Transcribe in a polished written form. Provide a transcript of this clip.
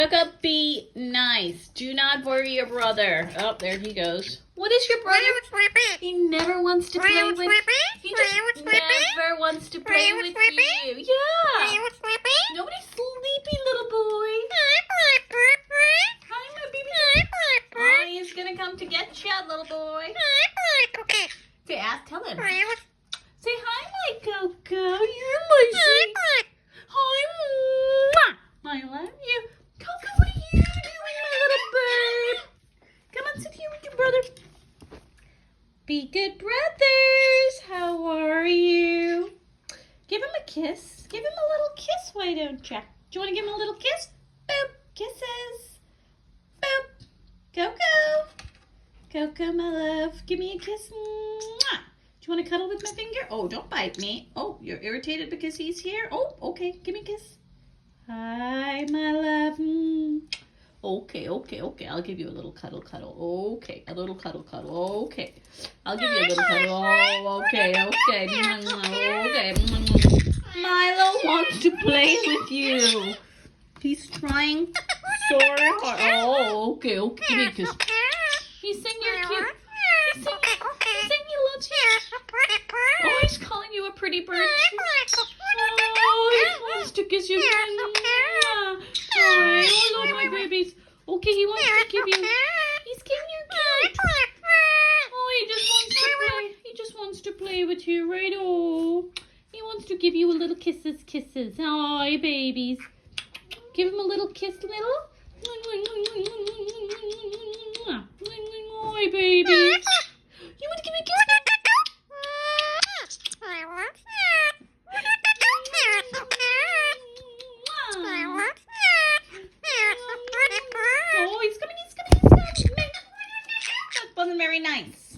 Look up, be nice. Do not worry your brother. Oh, there he goes. What is your brother? He never wants to play with you. He just never wants to play with you. Yeah. Nobody's sleepy, little boy. Hi, my baby. Oh, he's gonna come to get you, little boy. Say, tell him. Say hi, my Coco. You're my sweet. Hi, I love you. Coco, what are you doing, my little bird? Come on, sit here with your brother. Be good brothers. How are you? Give him a kiss. Give him a little kiss, why don't you? Do you want to give him a little kiss? Boop. Kisses. Boop. Coco. Coco, my love. Give me a kiss. Mwah. Do you want to cuddle with my finger? Oh, don't bite me. Oh, you're irritated because he's here? Oh, okay. Give me a kiss. Hi, my love. Okay. I'll give you a little cuddle. Okay, a little cuddle. Okay. I'll give you a little cuddle. Oh, okay. Okay. Milo wants to play with you. He's trying so hard. Oh, okay. Give me a kiss. He's saying you're cute. He's saying he loves you. Oh, he's calling you a pretty bird. Oh, he wants to kiss you. Oh, I love my babies. Okay, he wants to give you. He's giving you cute. Oh, he just wants to play. He just wants to play with you, right? Oh, he wants to give you a little kisses. Oh, babies. Give him a little kiss, little. Oh, baby. You want to give me a kiss? Oh, he's coming. That wasn't very nice.